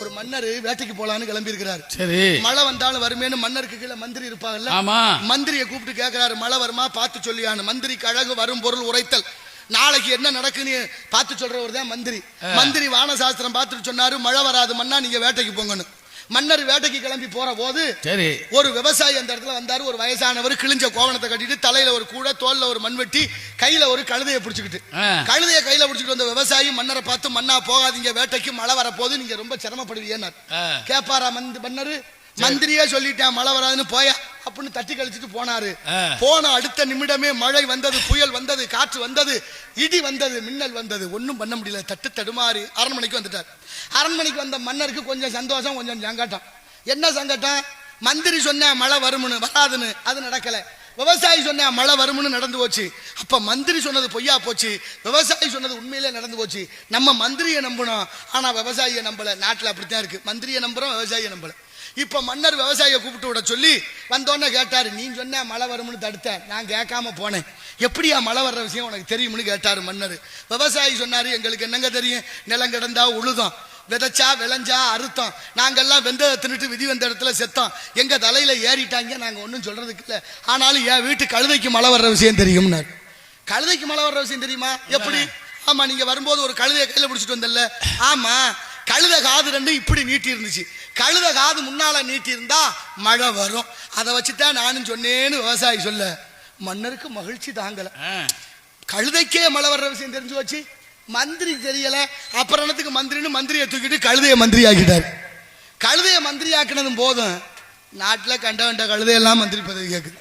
ஒரு மன்னர் வேட்டைக்கு போலான்னு கிளம்பி இருக்கிறாரு. சரி. மழை வந்தாலும் வருமேனு மன்னருக்கு கீழே மந்திரி இருப்பாங்கல்ல. ஆமா. மந்திரியை கூப்பிட்டு கேட்கிறாரு, மழை வருமா பார்த்து சொல்லியான்னு. மந்திரிக்கு அழகு வரும் பொருள் உரைத்தல். நாளைக்கு என்ன நடக்குன்னு பார்த்து சொல்றவர் தான் மந்திரி. மந்திரி வானசாஸ்திரம் பார்த்துட்டு சொன்னாரு, மழை வராது மன்னா, நீங்க வேட்டைக்கு போங்கன்னு. மன்னர் வேட்டைக்கு கிளம்பி போற போது ஒரு விவசாயி அந்த இடத்துல வந்தாரு. ஒரு வயசானவர் கிழிஞ்ச கோவணத்தை கட்டிட்டு, தலையில ஒரு கூட, தோல்ல ஒரு மண்வெட்டி, கையில ஒரு கழுதையை பிடிச்சிக்கிட்டு. கழுதையை கையில பிடிச்சிட்டு வந்த விவசாயி மன்னரை பார்த்து, மன்னா போகாதீங்க வேட்டைக்கு, மழை வரப்போது, நீங்க ரொம்ப சிரமப்படுவீங்க கேப்பாரா மன்னர். மந்திரியே சொல்லிட்டேன் மழை வராதுன்னு, போயா அப்படின்னு தட்டி கழிச்சிட்டு போனாரு. போன அடுத்த நிமிடமே மழை வந்தது, புயல் வந்தது, காற்று வந்தது, இடி வந்தது, மின்னல் வந்தது. ஒன்னும் பண்ண முடியல. தட்டு தடுமாறி அரண்மனைக்கு வந்துட்டார். அரண்மனைக்கு வந்த மன்னருக்கு கொஞ்சம் சந்தோஷம், கொஞ்சம் சங்கடம். என்ன சங்கடம்? மந்திரி சொன்ன மழை வரும்னு, வராதுன்னு, அது நடக்கல. விவசாயி சொன்ன மழை வரும்னு நடந்து போச்சு. அப்ப மந்திரி சொன்னது பொய்யா போச்சு, விவசாயி சொன்னது உண்மையிலே நடந்து போச்சு. நம்ம மந்திரியை நம்பணும், ஆனா விவசாயியை நம்பல. நாட்டுல அப்படித்தான் இருக்கு, மந்திரியை நம்புறோம், விவசாயியை நம்பல. இப்ப மன்னர் விவசாயியை கூப்பிட்டு விட சொல்லி வந்தோன்னு கேட்டாரு, நீ சொன்ன மழை வரும்னு தடுத்தேன், நான் கேட்காம போனேன், எப்படியா மழை வர்ற விஷயம் உனக்கு தெரியும்னு கேட்டாரு மன்னர். விவசாயி சொன்னாரு, எங்களுக்கு என்னங்க தெரியும், நிலம் கிடந்தா உழுதோம், விதைச்சா விளைஞ்சா அறுத்தோம், நாங்கெல்லாம் வெந்ததை தின்னுட்டு விதி வந்த இடத்துல செத்தோம், எங்க தலையில ஏறிட்டாங்க, நாங்க ஒன்றும் சொல்றதுக்கு இல்லை, ஆனாலும் என் வீட்டு கழுதைக்கு மழை வர்ற விஷயம் தெரியும்னாரு. கழுதைக்கு மழை வர்ற விஷயம் தெரியுமா? எப்படி? ஆமா, நீங்க வரும்போது ஒரு கழுதையை கையில பிடிச்சிட்டு வந்தல. ஆமா, கழுத காது ரெண்டு இப்படி நீட்டி இருந்துச்சு, கழுத காது முன்னால நீட்டி இருந்தா மழை வரும், அதை வச்சுதான் நானும் சொன்னேன்னு விவசாயி சொல்ல, மன்னருக்கு மகிழ்ச்சி தாங்கல. கழுதைக்கே மழை வர்ற விஷயம் தெரிஞ்சு வச்சு, மந்திரி தெரியல. அப்புறத்துக்கு மந்திரின்னு மந்திரியை தூக்கிட்டு கழுதையை மந்திரி ஆக்கிட்டார். கழுதையை மந்திரி ஆக்கினதும் போதும், நாட்டுல கண்ட கழுதையெல்லாம் மந்திரி பதவி கேட்குது.